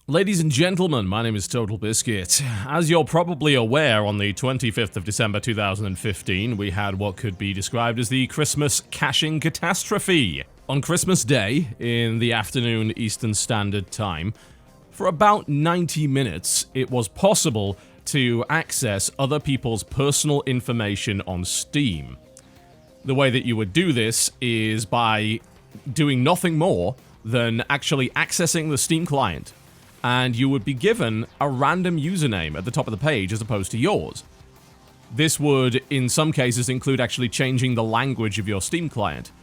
Ladies and gentlemen, my name is TotalBiscuit. As you're probably aware, on the 25th of December 2015, we had what could be described as the Christmas caching catastrophe. On Christmas Day, in the afternoon Eastern Standard Time, for about 90 minutes, it was possible to access other people's personal information on Steam. The way that you would do this is by doing nothing more than actually accessing the Steam client, and you would be given a random username at the top of the page as opposed to yours. This would, in some cases, include actually changing the language of your Steam client.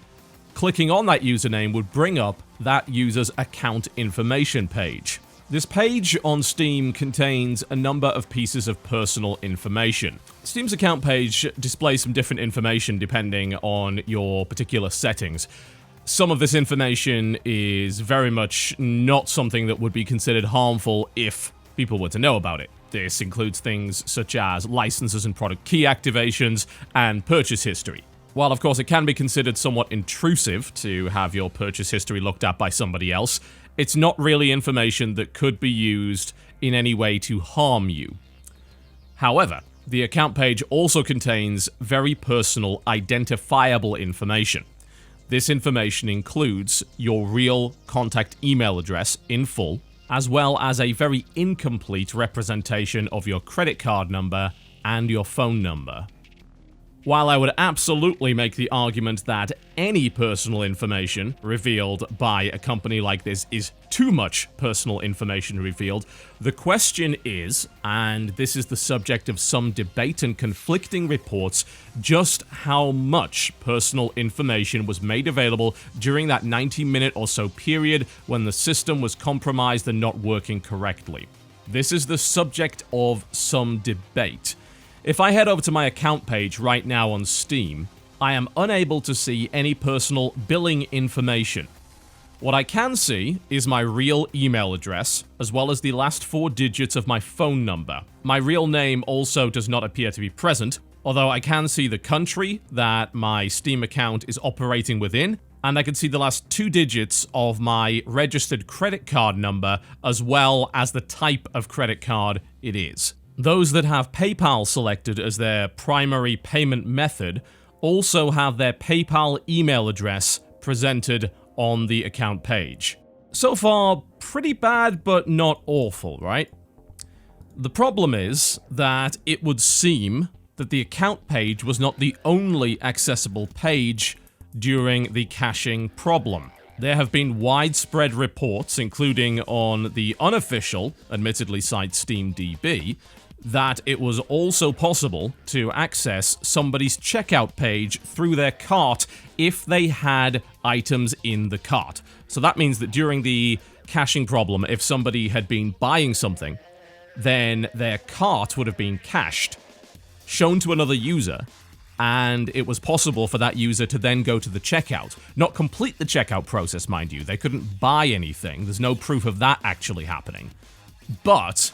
Clicking on that username would bring up that user's account information page. This page on Steam contains a number of pieces of personal information. Steam's account page displays some different information depending on your particular settings. Some of this information is very much not something that would be considered harmful if people were to know about it. This includes things such as licenses and product key activations and purchase history. While of course it can be considered somewhat intrusive to have your purchase history looked at by somebody else, it's not really information that could be used in any way to harm you. However, the account page also contains very personal, identifiable information. This information includes your real contact email address in full, as well as a very incomplete representation of your credit card number and your phone number. While I would absolutely make the argument that any personal information revealed by a company like this is too much personal information revealed, the question is, and this is the subject of some debate and conflicting reports, just how much personal information was made available during that 90-minute or so period when the system was compromised and not working correctly. This is the subject of some debate. If I head over to my account page right now on Steam, I am unable to see any personal billing information. What I can see is my real email address, as well as the last 4 digits of my phone number. My real name also does not appear to be present, although I can see the country that my Steam account is operating within, and I can see the last 2 digits of my registered credit card number, as well as the type of credit card it is. Those that have PayPal selected as their primary payment method also have their PayPal email address presented on the account page. So far, pretty bad, but not awful, right? The problem is that it would seem that the account page was not the only accessible page during the caching problem. There have been widespread reports, including on the unofficial, admittedly site SteamDB, that it was also possible to access somebody's checkout page through their cart if they had items in the cart. So that means that during the caching problem, if somebody had been buying something, then their cart would have been cached, shown to another user, and it was possible for that user to then go to the checkout. Not complete the checkout process, mind you. They couldn't buy anything. There's no proof of that actually happening. But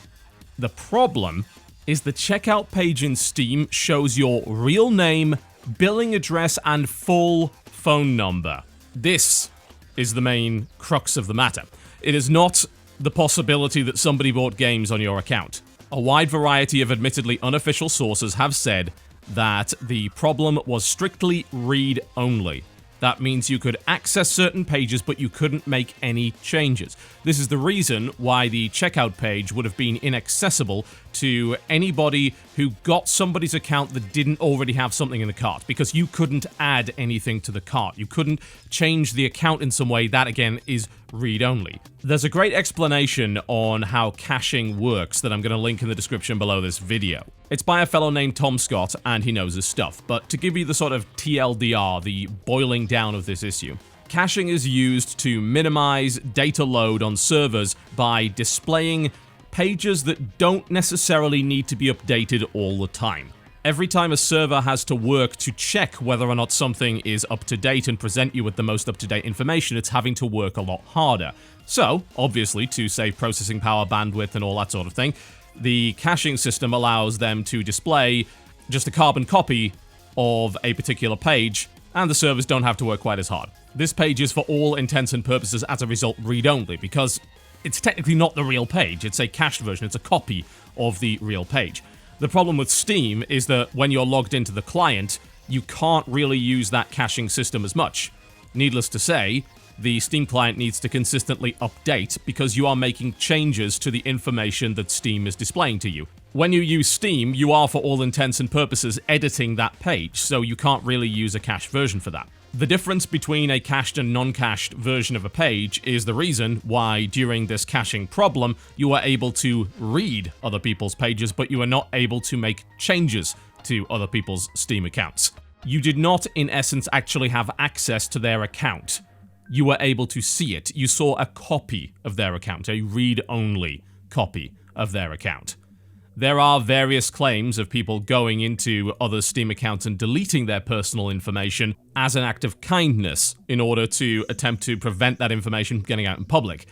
the problem is the checkout page in Steam shows your real name, billing address, and full phone number. This is the main crux of the matter. It is not the possibility that somebody bought games on your account. A wide variety of admittedly unofficial sources have said that the problem was strictly read-only. That means you could access certain pages, but you couldn't make any changes. This is the reason why the checkout page would have been inaccessible to anybody who got somebody's account that didn't already have something in the cart, because you couldn't add anything to the cart. You couldn't change the account in some way. That, again, is read-only. There's a great explanation on how caching works that I'm going to link in the description below this video. It's by a fellow named Tom Scott, and he knows his stuff. But to give you the sort of TLDR, the boiling down of this issue, caching is used to minimize data load on servers by displaying pages that don't necessarily need to be updated all the time. Every time a server has to work to check whether or not something is up to date and present you with the most up-to-date information, it's having to work a lot harder. So, obviously, to save processing power, bandwidth, and all that sort of thing, the caching system allows them to display just a carbon copy of a particular page, and the servers don't have to work quite as hard. This page is, for all intents and purposes, as a result, read-only, because it's technically not the real page. It's a cached version. It's a copy of the real page. The problem with Steam is that when you're logged into the client, you can't really use that caching system as much. Needless to say, the Steam client needs to consistently update because you are making changes to the information that Steam is displaying to you. When you use Steam, you are, for all intents and purposes, editing that page, so you can't really use a cached version for that. The difference between a cached and non-cached version of a page is the reason why, during this caching problem, you are able to read other people's pages, but you are not able to make changes to other people's Steam accounts. You did not, in essence, actually have access to their account. You were able to see it. You saw a copy of their account, a read-only copy of their account. There are various claims of people going into other Steam accounts and deleting their personal information as an act of kindness in order to attempt to prevent that information from getting out in public.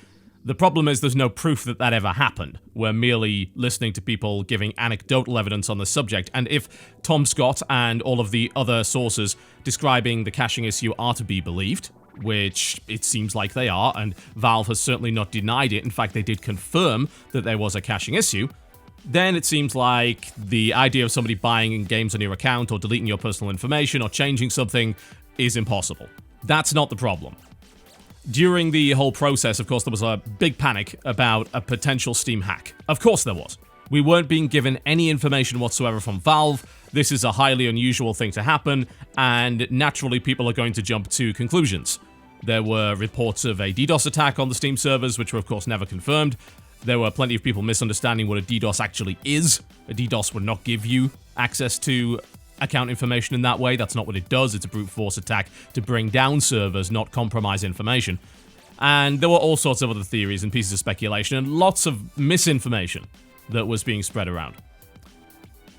The problem is there's no proof that that ever happened. We're merely listening to people giving anecdotal evidence on the subject, and if Tom Scott and all of the other sources describing the caching issue are to be believed, which it seems like they are, and Valve has certainly not denied it, in fact they did confirm that there was a caching issue, then it seems like the idea of somebody buying games on your account or deleting your personal information or changing something is impossible. That's not the problem. During the whole process, of course, there was a big panic about a potential Steam hack. Of course there was. We weren't being given any information whatsoever from Valve. This is a highly unusual thing to happen, and naturally people are going to jump to conclusions. There were reports of a DDoS attack on the Steam servers, which were of course never confirmed. There were plenty of people misunderstanding what a DDoS actually is. A DDoS would not give you access to account information in that way. That's not what it does. It's a brute force attack to bring down servers, not compromise information. And there were all sorts of other theories and pieces of speculation and lots of misinformation that was being spread around.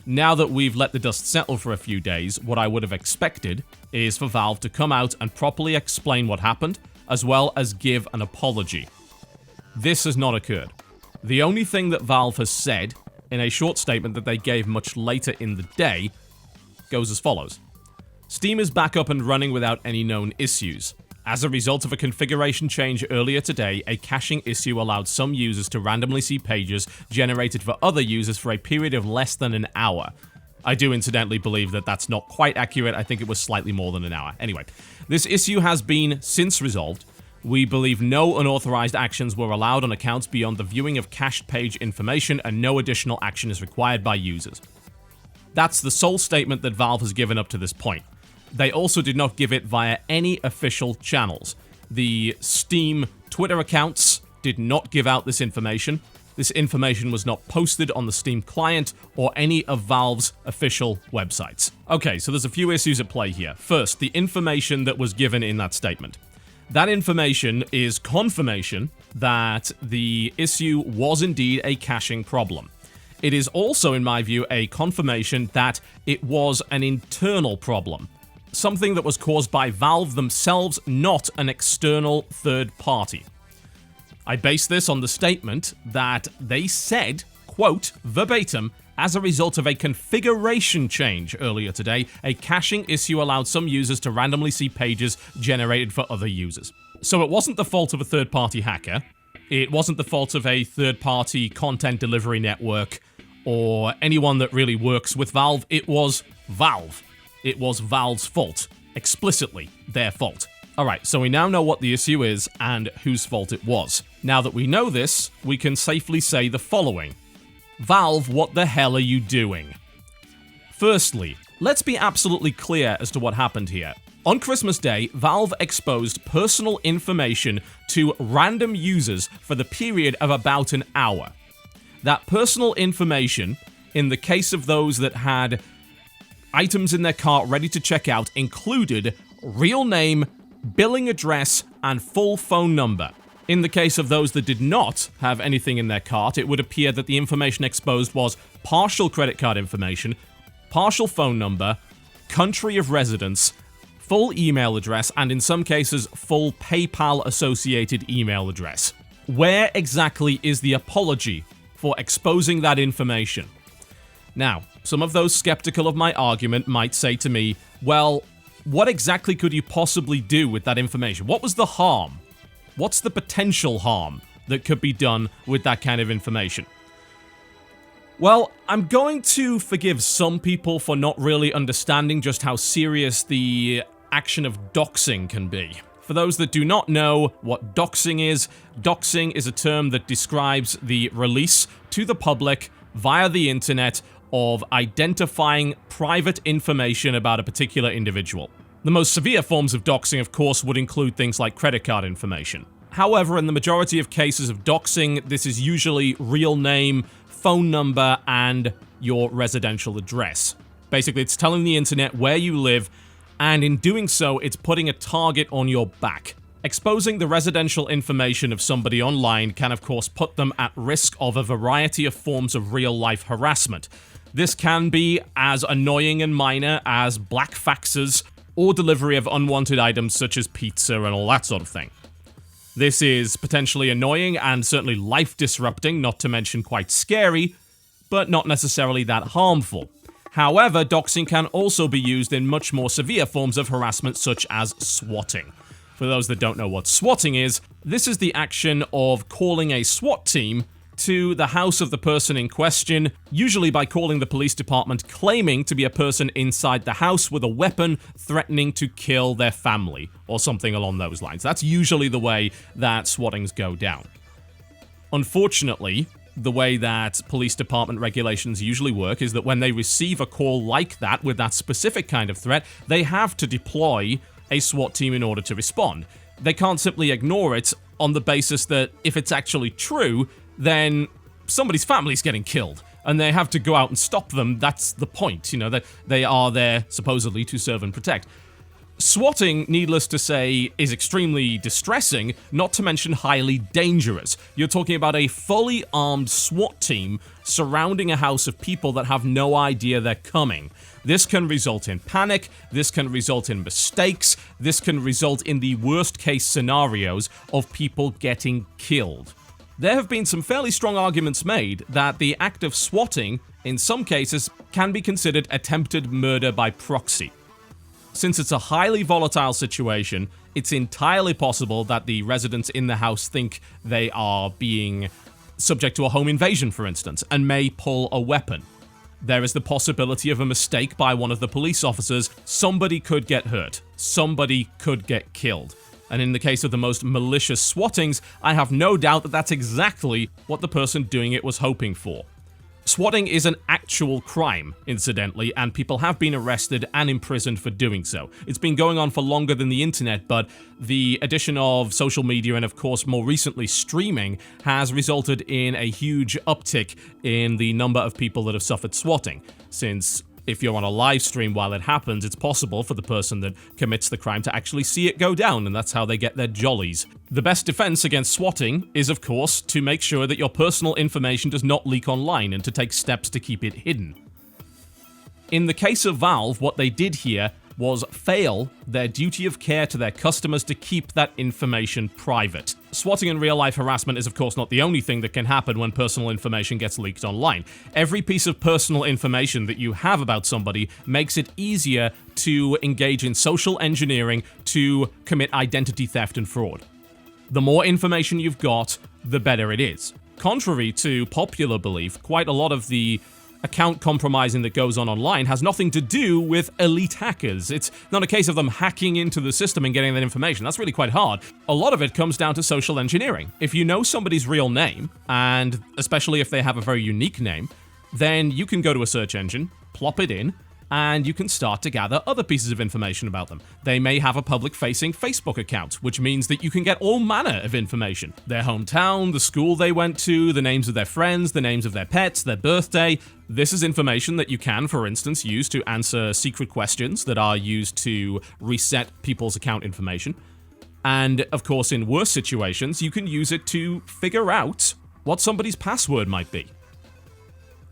Now that we've let the dust settle for a few days, what I would have expected is for Valve to come out and properly explain what happened, as well as give an apology. This has not occurred. The only thing that Valve has said, in a short statement that they gave much later in the day, goes as follows. Steam is back up and running without any known issues. As a result of a configuration change earlier today, a caching issue allowed some users to randomly see pages generated for other users for a period of less than an hour. I do incidentally believe that that's not quite accurate. I think it was slightly more than an hour. Anyway, this issue has been since resolved. We believe no unauthorized actions were allowed on accounts beyond the viewing of cached page information, and no additional action is required by users. That's the sole statement that Valve has given up to this point. They also did not give it via any official channels. The Steam Twitter accounts did not give out this information. This information was not posted on the Steam client or any of Valve's official websites. Okay, so there's a few issues at play here. First, the information that was given in that statement. That information is confirmation that the issue was indeed a caching problem. It is also, in my view, a confirmation that it was an internal problem. Something that was caused by Valve themselves, not an external third party. I base this on the statement that they said, quote, verbatim, as a result of a configuration change earlier today, a caching issue allowed some users to randomly see pages generated for other users. So it wasn't the fault of a third-party hacker. It wasn't the fault of a third-party content delivery network or anyone that really works with Valve. It was Valve. It was Valve's fault. Explicitly their fault. Alright, so we now know what the issue is and whose fault it was. Now that we know this, we can safely say the following. Valve, what the hell are you doing? Firstly, let's be absolutely clear as to what happened here. On Christmas Day, Valve exposed personal information to random users for the period of about an hour. That personal information, in the case of those that had items in their cart ready to check out, included real name, billing address, and full phone number. In the case of those that did not have anything in their cart, it would appear that the information exposed was partial credit card information, partial phone number, country of residence, full email address, and in some cases, full PayPal-associated email address. Where exactly is the apology for exposing that information? Now, some of those skeptical of my argument might say to me, well, what exactly could you possibly do with that information? What was the harm? What's the potential harm that could be done with that kind of information. Well, I'm going to forgive some people for not really understanding just how serious the action of doxing can be. For those that do not know what doxing is a term that describes the release to the public via the internet of identifying private information about a particular individual. The most severe forms of doxing, of course, would include things like credit card information. However, in the majority of cases of doxing, this is usually real name, phone number, and your residential address. Basically, it's telling the internet where you live, and in doing so, it's putting a target on your back. Exposing the residential information of somebody online can, of course, put them at risk of a variety of forms of real-life harassment. This can be as annoying and minor as black faxes or delivery of unwanted items such as pizza and all that sort of thing. This is potentially annoying and certainly life-disrupting, not to mention quite scary, but not necessarily that harmful. However, doxing can also be used in much more severe forms of harassment such as swatting. For those that don't know what swatting is, this is the action of calling a SWAT team to the house of the person in question, usually by calling the police department claiming to be a person inside the house with a weapon threatening to kill their family, or something along those lines. That's usually the way that swattings go down. Unfortunately, the way that police department regulations usually work is that when they receive a call like that with that specific kind of threat, they have to deploy a SWAT team in order to respond. They can't simply ignore it on the basis that if it's actually true, then somebody's family's getting killed, and they have to go out and stop them. That's the point, that they are there supposedly to serve and protect. Swatting, needless to say, is extremely distressing, not to mention highly dangerous. You're talking about a fully armed SWAT team surrounding a house of people that have no idea they're coming. This can result in panic, this can result in mistakes, this can result in the worst case scenarios of people getting killed. There have been some fairly strong arguments made that the act of swatting, in some cases, can be considered attempted murder by proxy. Since it's a highly volatile situation, it's entirely possible that the residents in the house think they are being subject to a home invasion, for instance, and may pull a weapon. There is the possibility of a mistake by one of the police officers. Somebody could get hurt. Somebody could get killed. And in the case of the most malicious swattings, I have no doubt that that's exactly what the person doing it was hoping for. Swatting is an actual crime, incidentally, and people have been arrested and imprisoned for doing so. It's been going on for longer than the internet, but the addition of social media and, of course, more recently streaming has resulted in a huge uptick in the number of people that have suffered swatting, since if you're on a live stream while it happens, it's possible for the person that commits the crime to actually see it go down, and that's how they get their jollies. The best defense against swatting is, of course, to make sure that your personal information does not leak online and to take steps to keep it hidden. In the case of Valve, what they did here was fail their duty of care to their customers to keep that information private. Swatting and real-life harassment is, of course, not the only thing that can happen when personal information gets leaked online. Every piece of personal information that you have about somebody makes it easier to engage in social engineering to commit identity theft and fraud. The more information you've got, the better it is. Contrary to popular belief, quite a lot of the account compromising that goes on online has nothing to do with elite hackers. It's not a case of them hacking into the system and getting that information. That's really quite hard. A lot of it comes down to social engineering. If you know somebody's real name, and especially if they have a very unique name, then you can go to a search engine, plop it in, and you can start to gather other pieces of information about them. They may have a public-facing Facebook account, which means that you can get all manner of information. Their hometown, the school they went to, the names of their friends, the names of their pets, their birthday. This is information that you can, for instance, use to answer secret questions that are used to reset people's account information. And, of course, in worse situations, you can use it to figure out what somebody's password might be.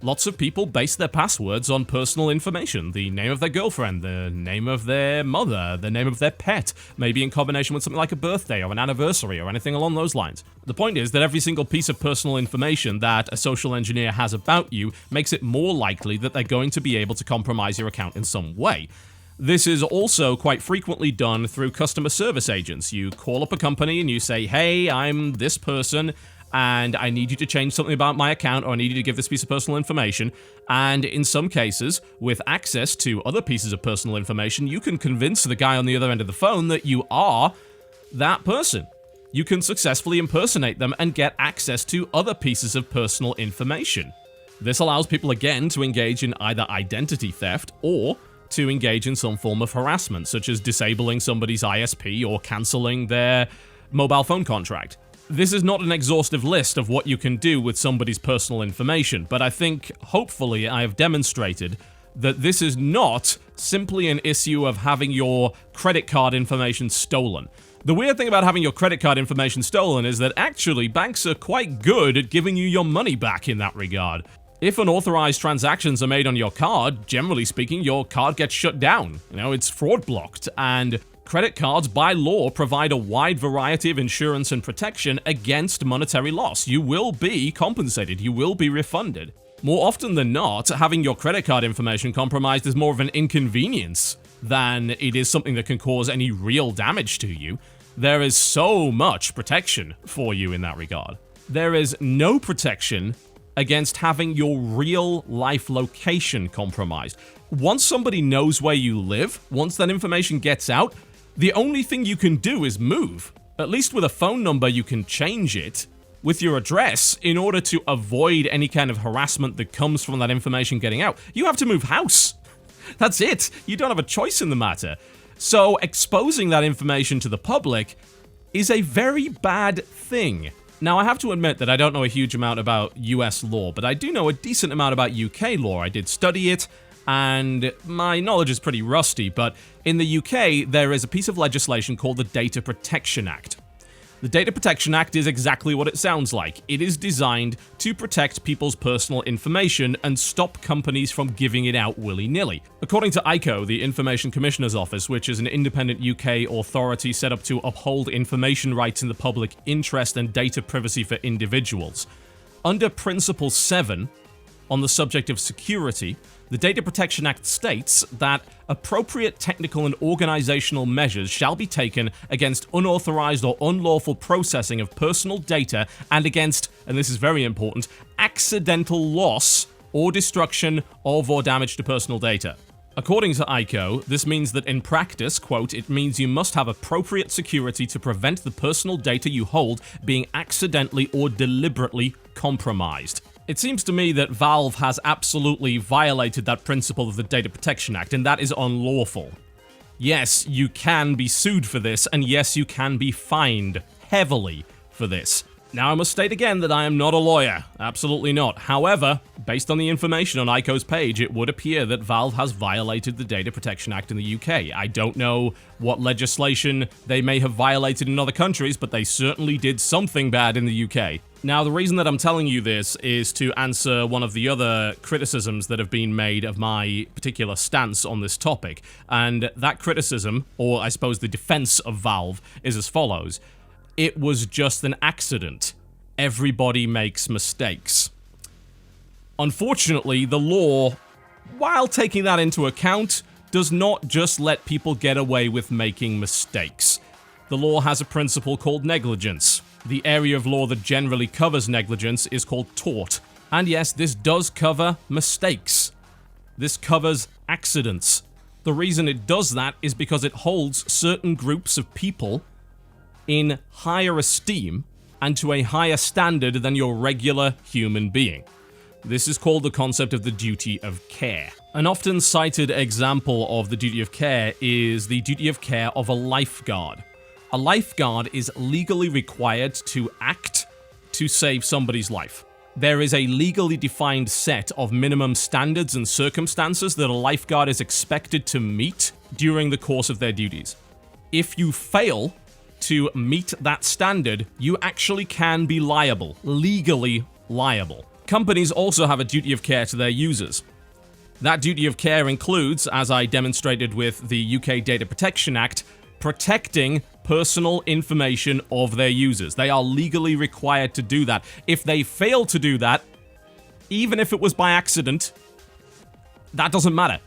Lots of people base their passwords on personal information. The name of their girlfriend, the name of their mother, the name of their pet, maybe in combination with something like a birthday or an anniversary or anything along those lines. The point is that every single piece of personal information that a social engineer has about you makes it more likely that they're going to be able to compromise your account in some way. This is also quite frequently done through customer service agents. You call up a company and you say, hey, I'm this person, and I need you to change something about my account, or I need you to give this piece of personal information. And in some cases, with access to other pieces of personal information, you can convince the guy on the other end of the phone that you are that person. You can successfully impersonate them and get access to other pieces of personal information. This allows people again to engage in either identity theft or to engage in some form of harassment, such as disabling somebody's ISP or cancelling their mobile phone contract. This is not an exhaustive list of what you can do with somebody's personal information, but I think, hopefully, I have demonstrated that this is not simply an issue of having your credit card information stolen. The weird thing about having your credit card information stolen is that actually banks are quite good at giving you your money back in that regard. If unauthorized transactions are made on your card, generally speaking, your card gets shut down. It's fraud blocked, and credit cards, by law, provide a wide variety of insurance and protection against monetary loss. You will be compensated. You will be refunded. More often than not, having your credit card information compromised is more of an inconvenience than it is something that can cause any real damage to you. There is so much protection for you in that regard. There is no protection against having your real life location compromised. Once somebody knows where you live, once that information gets out, the only thing you can do is move. At least with a phone number, you can change it with your address in order to avoid any kind of harassment that comes from that information getting out. You have to move house. That's it. You don't have a choice in the matter. So exposing that information to the public is a very bad thing. Now, I have to admit that I don't know a huge amount about US law, but I do know a decent amount about UK law. I did study it, and my knowledge is pretty rusty, but in the UK, there is a piece of legislation called the Data Protection Act. The Data Protection Act is exactly what it sounds like. It is designed to protect people's personal information and stop companies from giving it out willy-nilly. According to ICO, the Information Commissioner's Office, which is an independent UK authority set up to uphold information rights in the public interest and data privacy for individuals, under Principle 7, on the subject of security, the Data Protection Act states that appropriate technical and organizational measures shall be taken against unauthorized or unlawful processing of personal data and against, and this is very important, accidental loss or destruction of or damage to personal data. According to ICO, this means that in practice, quote, it means you must have appropriate security to prevent the personal data you hold being accidentally or deliberately compromised. It seems to me that Valve has absolutely violated that principle of the Data Protection Act, and that is unlawful. Yes, you can be sued for this, and yes, you can be fined heavily for this. Now, I must state again that I am not a lawyer. Absolutely not. However, based on the information on ICO's page, it would appear that Valve has violated the Data Protection Act in the UK. I don't know what legislation they may have violated in other countries, but they certainly did something bad in the UK. Now, the reason that I'm telling you this is to answer one of the other criticisms that have been made of my particular stance on this topic. And that criticism, or I suppose the defense of Valve, is as follows. It was just an accident. Everybody makes mistakes. Unfortunately, the law, while taking that into account, does not just let people get away with making mistakes. The law has a principle called negligence. The area of law that generally covers negligence is called tort. And yes, this does cover mistakes. This covers accidents. The reason it does that is because it holds certain groups of people in higher esteem and to a higher standard than your regular human being. This is called the concept of the duty of care. An often cited example of the duty of care is the duty of care of a lifeguard. A lifeguard is legally required to act to save somebody's life. There is a legally defined set of minimum standards and circumstances that a lifeguard is expected to meet during the course of their duties. If you fail to meet that standard, you actually can be liable, legally liable. Companies also have a duty of care to their users. That duty of care includes, as I demonstrated with the UK Data Protection Act, protecting personal information of their users. They are legally required to do that. If they fail to do that, even if it was by accident, that doesn't matter.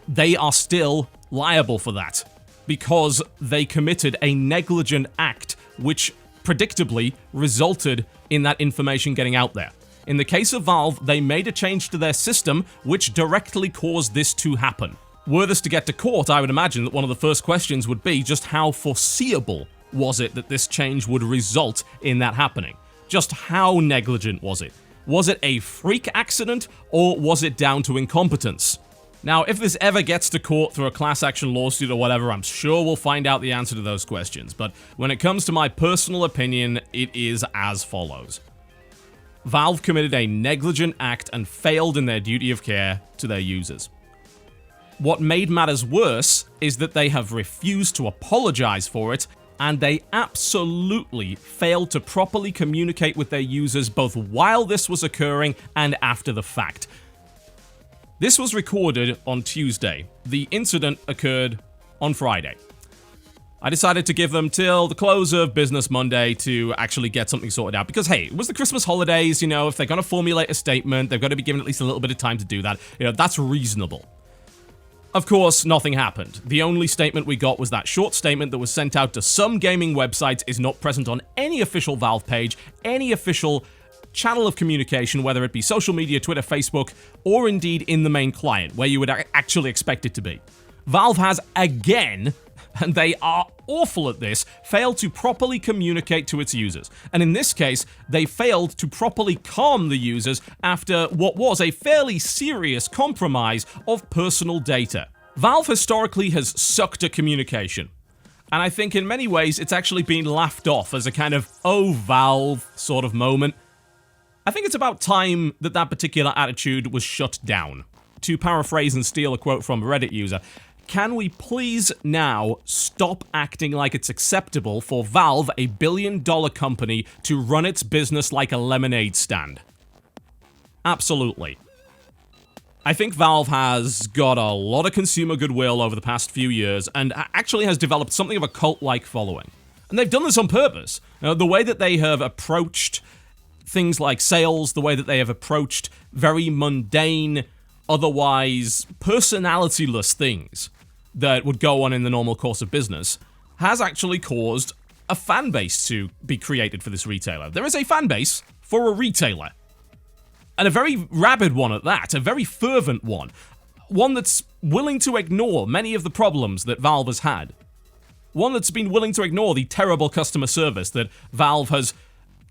They are still liable for that, because they committed a negligent act which predictably resulted in that information getting out there. In the case of Valve, they made a change to their system which directly caused this to happen. Were this to get to court, I would imagine that one of the first questions would be just how foreseeable was it that this change would result in that happening? Just how negligent was it? Was it a freak accident, or was it down to incompetence? Now, if this ever gets to court through a class action lawsuit or whatever, I'm sure we'll find out the answer to those questions. But when it comes to my personal opinion, it is as follows. Valve committed a negligent act and failed in their duty of care to their users. What made matters worse is that they have refused to apologize for it, and they absolutely failed to properly communicate with their users both while this was occurring and after the fact. This was recorded on Tuesday. The incident occurred on Friday. I decided to give them till the close of business Monday to actually get something sorted out because, hey, it was the Christmas holidays, if they're going to formulate a statement, they've got to be given at least a little bit of time to do that. That's reasonable. Of course, nothing happened. The only statement we got was that short statement that was sent out to some gaming websites, is not present on any official Valve page, any official channel of communication, whether it be social media, Twitter, Facebook, or indeed in the main client, where you would actually expect it to be. Valve has again, and they are awful at this, failed to properly communicate to its users. And in this case, they failed to properly calm the users after what was a fairly serious compromise of personal data. Valve historically has sucked at communication. And I think in many ways it's actually been laughed off as a kind of, oh, Valve sort of moment. I think it's about time that that particular attitude was shut down. To paraphrase and steal a quote from a Reddit user, can we please now stop acting like it's acceptable for Valve, a billion-dollar company, to run its business like a lemonade stand? Absolutely. I think Valve has got a lot of consumer goodwill over the past few years and actually has developed something of a cult-like following. And they've done this on purpose. The way that they have approached things like sales, the way that they have approached very mundane, otherwise personality-less things that would go on in the normal course of business, has actually caused a fan base to be created for this retailer. There is a fan base for a retailer. And a very rabid one at that, a very fervent one. One that's willing to ignore many of the problems that Valve has had. One that's been willing to ignore the terrible customer service that Valve has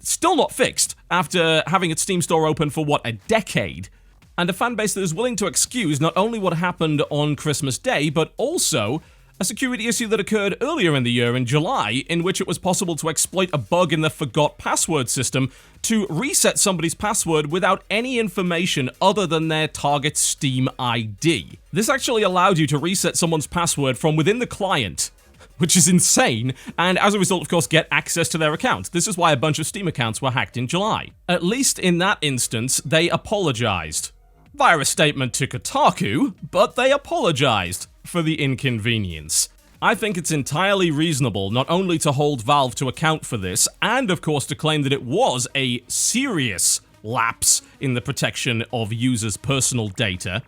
still not fixed after having its Steam store open for, a decade. And a fan base that is willing to excuse not only what happened on Christmas Day, but also a security issue that occurred earlier in the year in July, in which it was possible to exploit a bug in the forgot password system to reset somebody's password without any information other than their target Steam ID. This actually allowed you to reset someone's password from within the client, which is insane, and as a result, of course, get access to their account. This is why a bunch of Steam accounts were hacked in July. At least in that instance, they apologized. Via a statement to Kotaku, but they apologized for the inconvenience. I think it's entirely reasonable not only to hold Valve to account for this, and of course to claim that it was a serious lapse in the protection of users' personal data,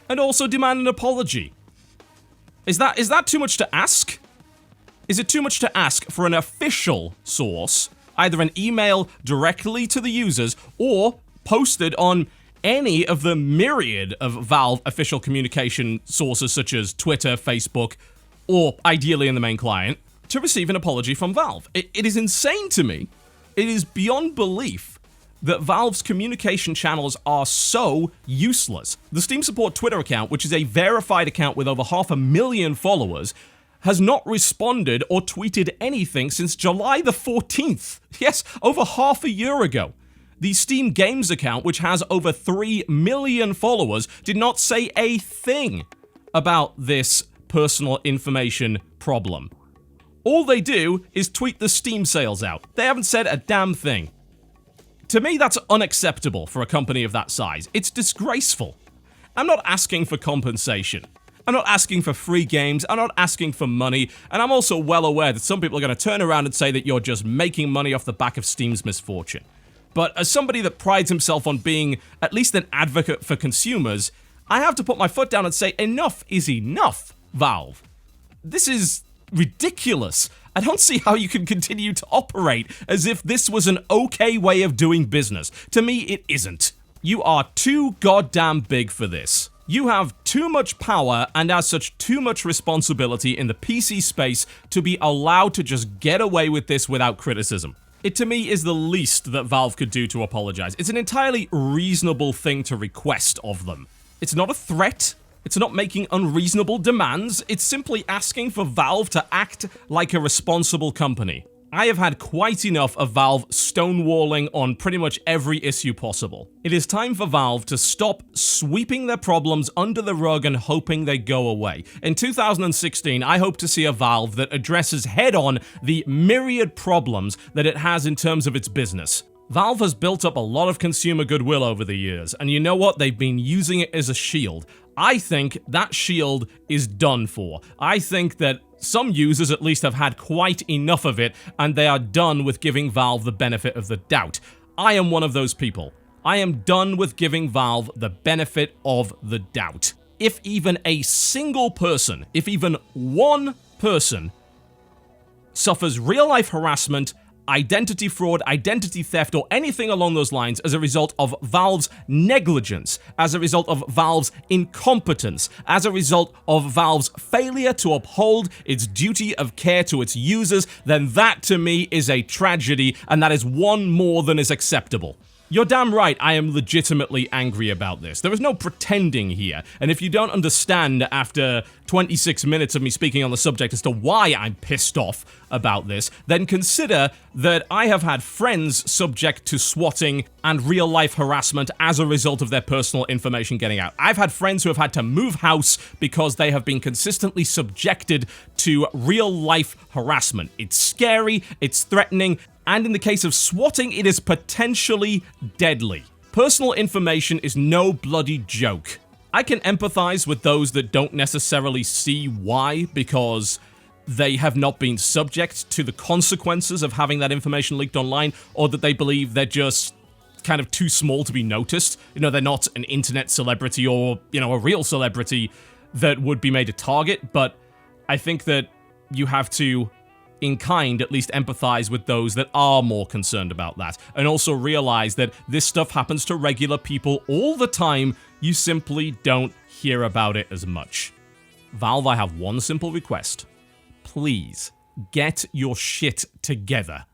and also demand an apology. Is that too much to ask? Is it too much to ask for an official source, either an email directly to the users, or posted on any of the myriad of Valve official communication sources such as Twitter, Facebook, or ideally in the main client, to receive an apology from Valve? It is insane to me. It is beyond belief that Valve's communication channels are so useless. The Steam Support Twitter account, which is a verified account with over 500,000 followers, has not responded or tweeted anything since July the 14th. Yes, over half a year ago. The Steam Games account, which has over 3 million followers, did not say a thing about this personal information problem. All they do is tweet the Steam sales out. They haven't said a damn thing. To me, that's unacceptable for a company of that size. It's disgraceful. I'm not asking for compensation. I'm not asking for free games. I'm not asking for money. And I'm also well aware that some people are going to turn around and say that you're just making money off the back of Steam's misfortune. But as somebody that prides himself on being at least an advocate for consumers, I have to put my foot down and say enough is enough, Valve. This is ridiculous. I don't see how you can continue to operate as if this was an okay way of doing business. To me, it isn't. You are too goddamn big for this. You have too much power and as such too much responsibility in the PC space to be allowed to just get away with this without criticism. It to me is the least that Valve could do to apologize. It's an entirely reasonable thing to request of them. It's not a threat. It's not making unreasonable demands. It's simply asking for Valve to act like a responsible company. I have had quite enough of Valve stonewalling on pretty much every issue possible. It is time for Valve to stop sweeping their problems under the rug and hoping they go away. In 2016, I hope to see a Valve that addresses head-on the myriad problems that it has in terms of its business. Valve has built up a lot of consumer goodwill over the years, and you know what? They've been using it as a shield. I think that shield is done for. I think that some users at least have had quite enough of it, and they are done with giving Valve the benefit of the doubt. I am one of those people. I am done with giving Valve the benefit of the doubt. If even a single person, if even one person suffers real-life harassment, identity fraud, identity theft, or anything along those lines as a result of Valve's negligence, as a result of Valve's incompetence, as a result of Valve's failure to uphold its duty of care to its users, then that to me is a tragedy, and that is one more than is acceptable. You're damn right, I am legitimately angry about this. There is no pretending here, and if you don't understand after 26 minutes of me speaking on the subject as to why I'm pissed off about this, then consider that I have had friends subject to swatting and real-life harassment as a result of their personal information getting out. I've had friends who have had to move house because they have been consistently subjected to real-life harassment. It's scary, it's threatening, and in the case of swatting, it is potentially deadly. Personal information is no bloody joke. I can empathize with those that don't necessarily see why, because they have not been subject to the consequences of having that information leaked online, or that they believe they're just kind of too small to be noticed. You know, they're not an internet celebrity or, you know, a real celebrity that would be made a target, but I think that you have to, in kind, at least empathize with those that are more concerned about that, and also realize that this stuff happens to regular people all the time. You simply don't hear about it as much. Valve, I have one simple request. Please, get your shit together.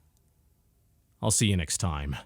I'll see you next time.